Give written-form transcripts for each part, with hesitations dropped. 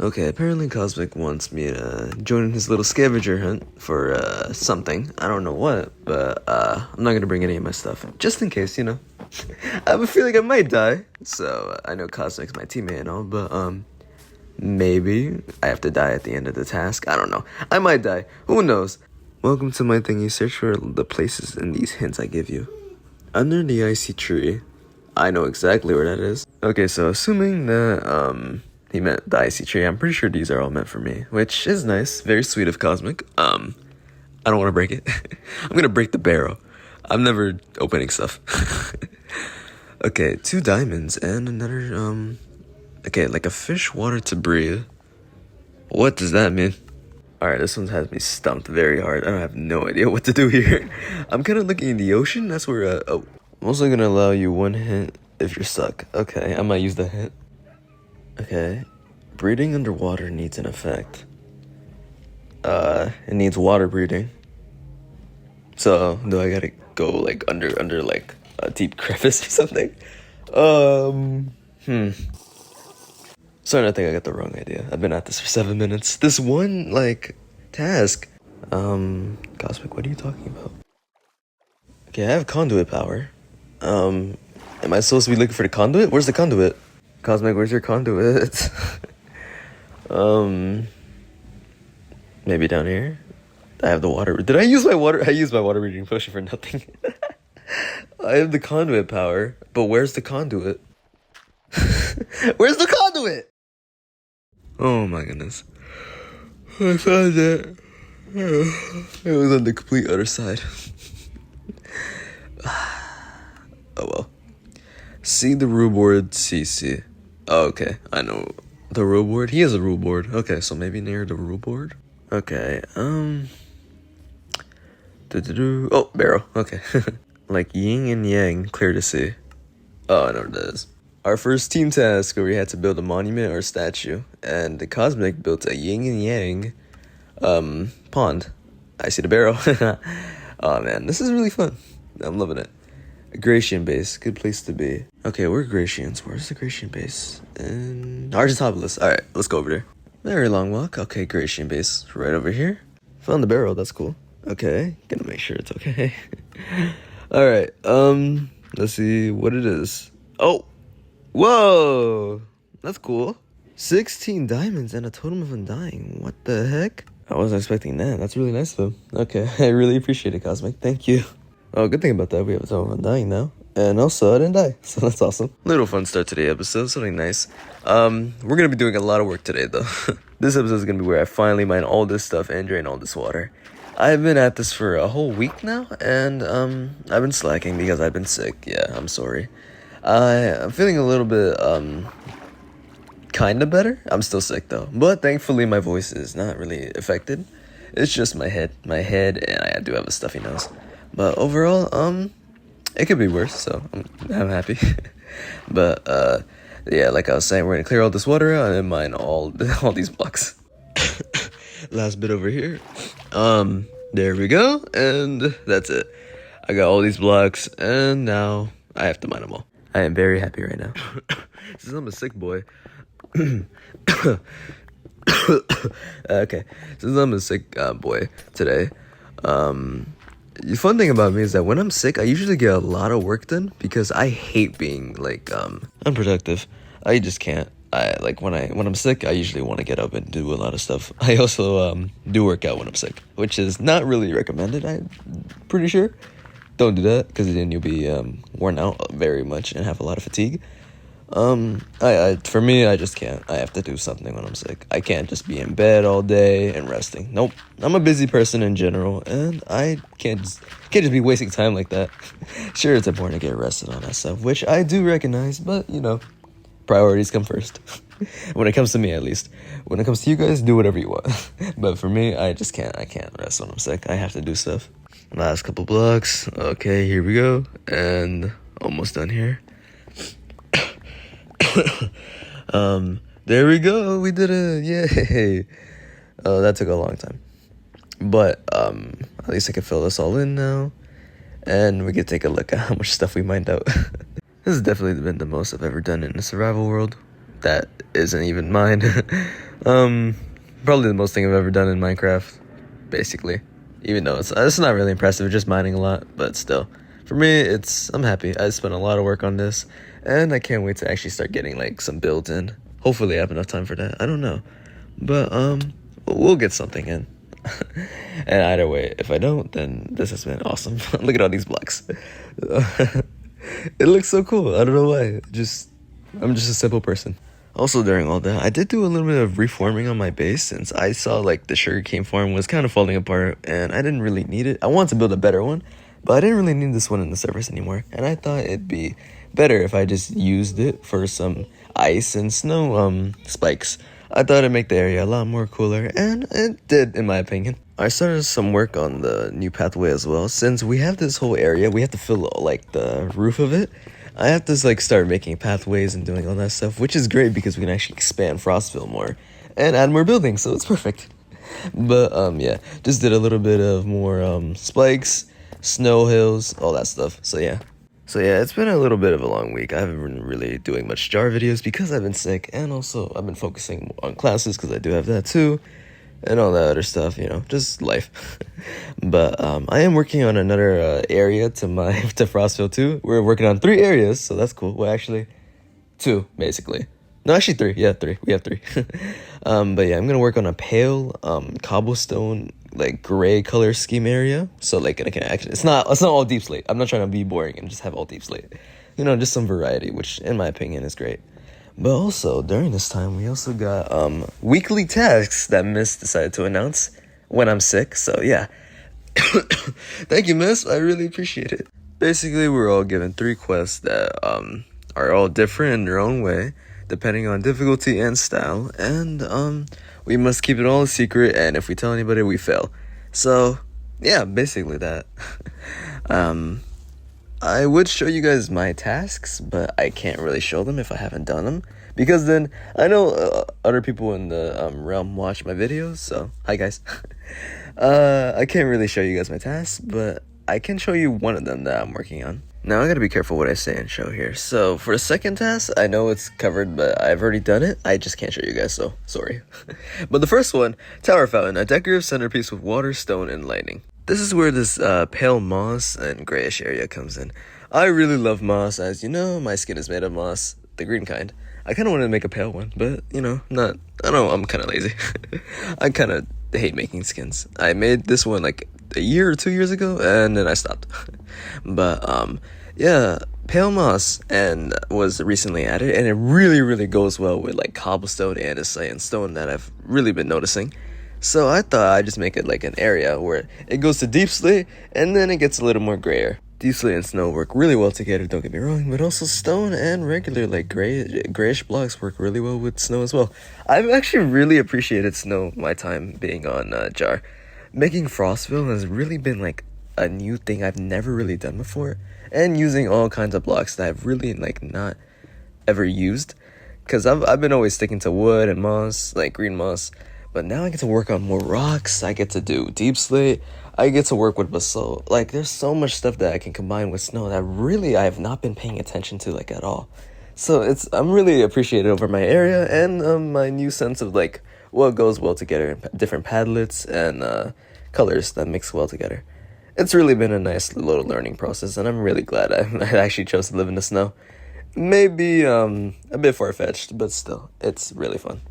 Okay, apparently Cosmic wants me to join in his little scavenger hunt for, something. I don't know what, but, I'm not gonna bring any of my stuff. Just in case, you know. I have a feeling I might die. So, I know Cosmic's my teammate and all, but, maybe I have to die at the end of the task. I don't know. I might die. Who knows? Welcome to my thingy. Search for the places in these hints I give you. Under the icy tree. I know exactly where that is. Okay, so assuming that, he meant the icy tree, I'm pretty sure these are all meant for me, which is nice. Very sweet of Cosmic. I don't want to break it. I'm gonna break the barrel. I'm never opening stuff. Okay, 2 diamonds and another, okay, like a fish water to breathe. What does that mean? Alright, this one has me stumped very hard. I don't have no idea what to do here. I'm kind of looking in the ocean. That's where, I'm also gonna allow you 1 hint if you're stuck. Okay, I might use the hint. Okay. Breathing underwater needs an effect. It needs water breathing. So, do I gotta go, like, under, like, a deep crevice or something? Starting to think I got the wrong idea. I've been at this for 7 minutes. This one, like, task. Cosmic, what are you talking about? Okay, I have conduit power. Am I supposed to be looking for the conduit? Where's the conduit? Cosmic, where's your conduit? Maybe down here? I have the water. Did I use my water? I used my water reading potion for nothing. I have the conduit power, but where's the conduit? Where's the conduit? Oh my goodness. I found it. It was on the complete other side. Oh well. See the rule board, CC. Oh, okay, I know the rule board. He has a rule board. Okay, so maybe near the rule board. Okay, oh, barrel. Okay. Like yin and yang, clear to see. Oh, I know what that is. Our first team task where we had to build a monument or statue, and the Cosmic built a yin and yang, pond. I see the barrel. Oh man, this is really fun. I'm loving it. Gratian base, good place to be. Okay, we're Gratians. Where's the Gratian base? And Argentobulus. Alright, let's go over there. Very long walk. Okay, Gratian base. Right over here. Found the barrel, that's cool. Okay, gonna make sure it's okay. Alright, let's see what it is. Oh! Whoa! That's cool. 16 diamonds and a totem of undying. What the heck? I wasn't expecting that. That's really nice though. Okay, I really appreciate it, Cosmic. Thank you. Oh, good thing about that, we have a totem of undying now. And also, I didn't die, so that's awesome. Little fun start to the episode, something nice. We're gonna be doing a lot of work today, though. This episode is gonna be where I finally mine all this stuff and drain all this water. I've been at this for a whole week now, and, I've been slacking because I've been sick. Yeah, I'm sorry. I'm feeling a little bit, kinda better. I'm still sick, though. But thankfully, my voice is not really affected. It's just my head. And I do have a stuffy nose. But overall, it could be worse, so I'm happy. But, yeah, like I was saying, we're gonna clear all this water out and mine all these blocks. Last bit over here. There we go, and that's it. I got all these blocks, and now I have to mine them all. I am very happy right now. Since I'm a sick boy. Okay, since I'm a sick boy today, the fun thing about me is that when I'm sick, I usually get a lot of work done because I hate being like unproductive. I just can't. When I'm sick, I usually want to get up and do a lot of stuff. I also do work out when I'm sick, which is not really recommended. I'm pretty sure. Don't do that because then you'll be worn out very much and have a lot of fatigue. For me, I just can't. I have to do something when I'm sick. I can't just be in bed all day and resting. Nope. I'm a busy person in general, and I can't just be wasting time like that. Sure, it's important to get rested on that stuff, which I do recognize, but, you know, priorities come first. When it comes to me, at least. When it comes to you guys, do whatever you want. But for me, I just can't. I can't rest when I'm sick. I have to do stuff. Last couple blocks. Okay, here we go. And almost done here. There we go. We did it. Yay. That took a long time. But at least I can fill this all in now. And we can take a look at how much stuff we mined out. This has definitely been the most I've ever done in a survival world. That isn't even mine. Probably the most thing I've ever done in Minecraft, basically. Even though it's not really impressive, just mining a lot, but still. For me, I'm happy. I spent a lot of work on this, and I can't wait to actually start getting like some builds in. Hopefully I have enough time for that. I don't know. But we'll get something in. And either way, if I don't, then this has been awesome. Look at all these blocks. It looks so cool. I don't know why. I'm just a simple person. Also, during all that, I did do a little bit of reforming on my base since I saw like the sugarcane farm was kind of falling apart and I didn't really need it. I wanted to build a better one, but I didn't really need this one in the surface anymore. And I thought it'd be better if I just used it for some ice and snow spikes. I thought it'd make the area a lot more cooler, and it did, in my opinion. I started some work on the new pathway as well. Since we have this whole area, we have to fill like the roof of it. I have to like start making pathways and doing all that stuff, which is great because we can actually expand Frostville more and add more buildings, so it's perfect. But yeah, just did a little bit of more spikes, snow hills, all that stuff. So yeah, it's been a little bit of a long week. I haven't been really doing much JAAR videos because I've been sick, and also I've been focusing on classes because I do have that too. And all that other stuff, just life. But I am working on another area to Frostville too. We're working on 3 areas, so that's cool. Well, actually, 2 basically. No, actually 3. Yeah, 3. We have 3. But yeah, I'm gonna work on a pale cobblestone like gray color scheme area. So like I can actually, it's not all deep slate. I'm not trying to be boring and just have all deep slate. Just some variety, which in my opinion is great. But also, during this time, we also got weekly tasks that Miss decided to announce when I'm sick. So, yeah. Thank you, Miss. I really appreciate it. Basically, we're all given 3 quests that are all different in their own way, depending on difficulty and style. And we must keep it all a secret, and if we tell anybody, we fail. So, yeah, basically that. I would show you guys my tasks, but I can't really show them if I haven't done them. Because then, I know other people in the realm watch my videos, so hi guys. I can't really show you guys my tasks, but I can show you one of them that I'm working on. Now, I gotta be careful what I say and show here. So, for the second task, I know it's covered, but I've already done it. I just can't show you guys, so sorry. But the first one, Tower Fountain, a decorative centerpiece with water, stone, and lightning. This is where this pale moss and grayish area comes in. I really love moss, as you know, my skin is made of moss, the green kind. I kind of wanted to make a pale one, but, I'm kind of lazy. I kind of hate making skins. I made this one like a year or 2 years ago, and then I stopped. But, yeah, pale moss and was recently added, and it really, really goes well with like cobblestone, andesite, and stone that I've really been noticing. So I thought I'd just make it like an area where it goes to deep slate and then it gets a little more grayer. Deep slate and snow work really well together, don't get me wrong, but also stone and regular like grayish blocks work really well with snow as well. I've actually really appreciated snow my time being on JAAR. Making Frostville has really been like a new thing I've never really done before, and using all kinds of blocks that I've really like not ever used, because I've been always sticking to wood and moss, like green moss. But now I get to work on more rocks, I get to do deep slate, I get to work with basalt. Like, there's so much stuff that I can combine with snow that really I have not been paying attention to, like, at all. So I'm really appreciative over my area and my new sense of, like, what goes well together, different padlets and colors that mix well together. It's really been a nice little learning process, and I'm really glad I actually chose to live in the snow. Maybe a bit far-fetched, but still, it's really fun.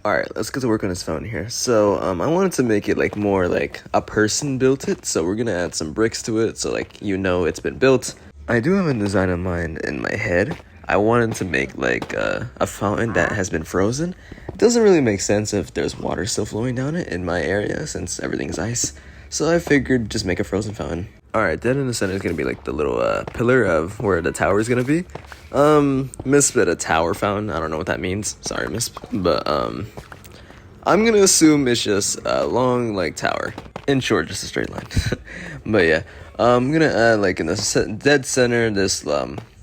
Alright, let's get to work on this fountain here. So, I wanted to make it like more like a person built it, so we're gonna add some bricks to it, so like it's been built. I do have a design in mind in my head. I wanted to make like a fountain that has been frozen. It doesn't really make sense if there's water still flowing down it in my area since everything's ice. So I figured just make a frozen fountain. Alright, then in the center is going to be like the little pillar of where the tower is going to be. Misspelled a tower fountain. I don't know what that means. Sorry, miss. But I'm going to assume it's just a long like tower. In short, just a straight line. But yeah, I'm going to add like in the dead center this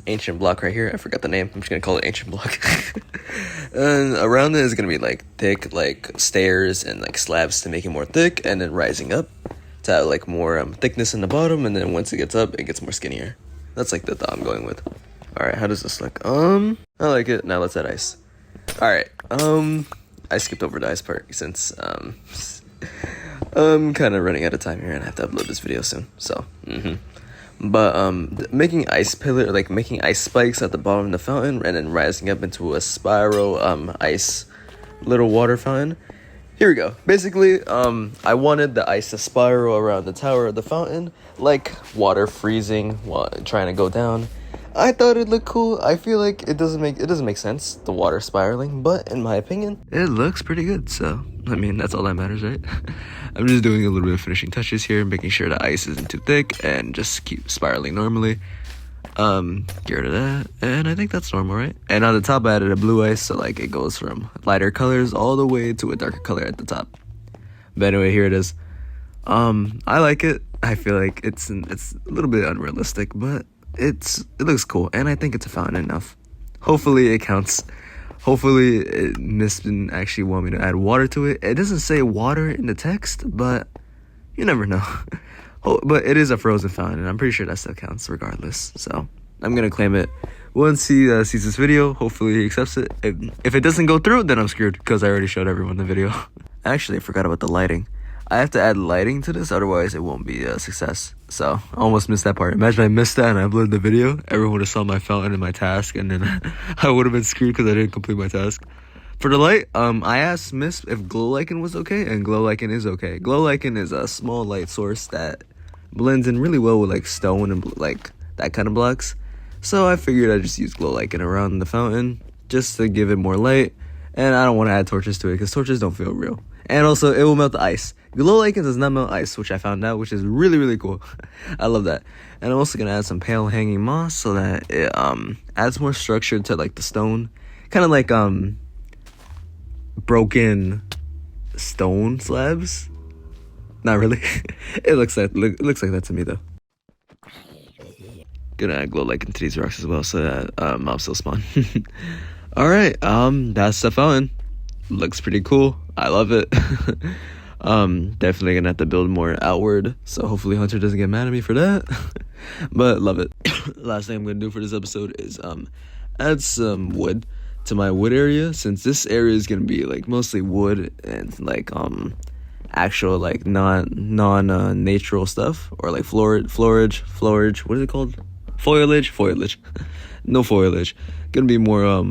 ancient block right here. I forgot the name. I'm just going to call it ancient block. And around it is going to be like thick like stairs and like slabs to make it more thick, and then rising up to have like more thickness in the bottom, and then once it gets up, it gets more skinnier. That's like the thought I'm going with. Alright, how does this look? I like it. Now let's add ice. Alright, I skipped over the ice part since I'm kind of running out of time here and I have to upload this video soon. So, But making ice pillar, like making ice spikes at the bottom of the fountain and then rising up into a spiral ice little water fountain. Here we go. Basically, I wanted the ice to spiral around the tower of the fountain, like water freezing while trying to go down. I thought it looked cool. I feel like it doesn't make sense, the water spiraling, but in my opinion, it looks pretty good. So, I mean, that's all that matters, right? I'm just doing a little bit of finishing touches here, making sure the ice isn't too thick and just keep spiraling normally. Get rid of that, and I think that's normal, right? And on the top I added a blue ice, so like it goes from lighter colors all the way to a darker color at the top. But anyway, here it is. I like it. I feel like it's a little bit unrealistic, but it looks cool, and I think it's a fountain enough. Hopefully it counts. Hopefully Miss didn't actually want me to add water to it. It doesn't say water in the text, but you never know. But it is a frozen fountain, and I'm pretty sure that still counts regardless. So I'm gonna claim it once he sees this video. Hopefully he accepts it. If it doesn't go through, then I'm screwed because I already showed everyone the video. Actually, I forgot about the lighting. I have to add lighting to this, otherwise it won't be a success. So I almost missed that part. Imagine I missed that and I uploaded the video. Everyone would have saw my fountain and my task, and then I would have been screwed because I didn't complete my task. For the light, I asked Miss if glow lichen was okay, and glow lichen is okay. Glow lichen is a small light source that blends in really well with like stone and like that kind of blocks. So I figured I'd just use glow lichen around the fountain just to give it more light. And I don't want to add torches to it because torches don't feel real. And also it will melt the ice. Glow lichen does not melt ice, which I found out, which is really, really cool. I love that. And I'm also gonna add some pale hanging moss so that it adds more structure to like the stone. Kind of like broken stone slabs. Not really. It looks like that to me though. Gonna add glow lichen to these rocks as well so that mobs still spawn. All right, that's the fountain. Looks pretty cool. I love it. Definitely gonna have to build more outward, so hopefully Hunter doesn't get mad at me for that. But love it. Last thing I'm gonna do for this episode is add some wood to my wood area, since this area is gonna be like mostly wood and like actual like non natural stuff, or like foliage, what is it called? Foliage. No foliage. Gonna be more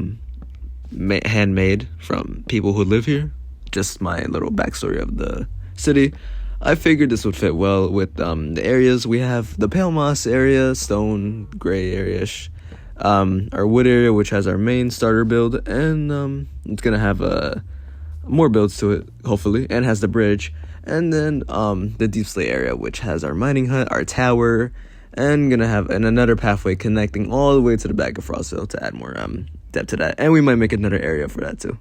handmade from people who live here. Just my little backstory of the city. I figured this would fit well with the areas. We have the pale moss area, stone, gray area-ish, our wood area, which has our main starter build, and it's gonna have more builds to it, hopefully, and has the bridge. And then the deep slate area, which has our mining hut, our tower, and gonna have another pathway connecting all the way to the back of Frostville to add more depth to that. And we might make another area for that too.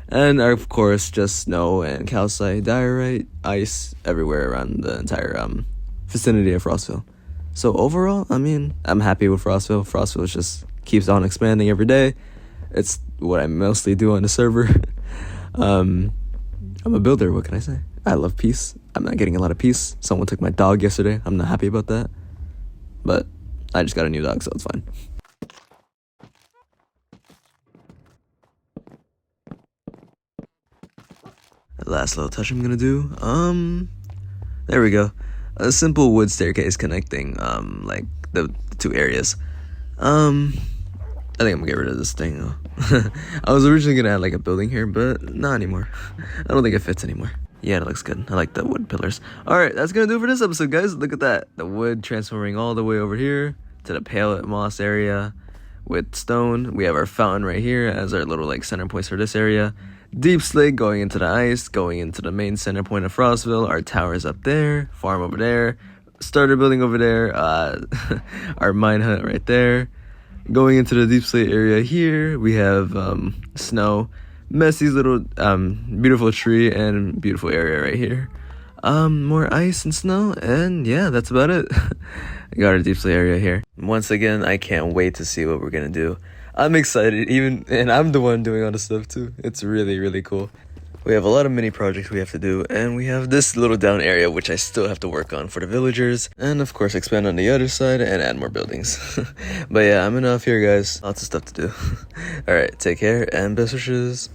And of course, just snow and calcite, diorite, ice everywhere around the entire vicinity of Frostville. So overall, I mean, I'm happy with Frostville. Frostville just keeps on expanding every day. It's what I mostly do on the server. I'm a builder, what can I say? I love peace. I'm not getting a lot of peace. Someone took my dog yesterday. I'm not happy about that. But I just got a new dog, so it's fine. Last little touch I'm gonna do. There we go. A simple wood staircase connecting like the two areas. I think I'm gonna get rid of this thing though. I was originally gonna add like a building here, but not anymore. I don't think it fits anymore. Yeah, it looks good. I like the wood pillars. Alright, that's gonna do it for this episode, guys. Look at that. The wood transforming all the way over here to the pale moss area with stone. We have our fountain right here as our little like center points for this area. Deep slate going into the ice, going into the main center point of Frostville. Our towers up there, farm over there, starter building over there, our mine hut right there. Going into the deep slate area here, we have snow, Messi's little beautiful tree, and beautiful area right here. More ice and snow, and yeah, that's about it. I got our deep slate area here. Once again, I can't wait to see what we're gonna do. I'm excited, and I'm the one doing all the stuff too. It's really, really cool. We have a lot of mini projects we have to do, and we have this little down area which I still have to work on for the villagers, and of course expand on the other side and add more buildings. But yeah, I'm enough here, guys. Lots of stuff to do. Alright, take care and best wishes.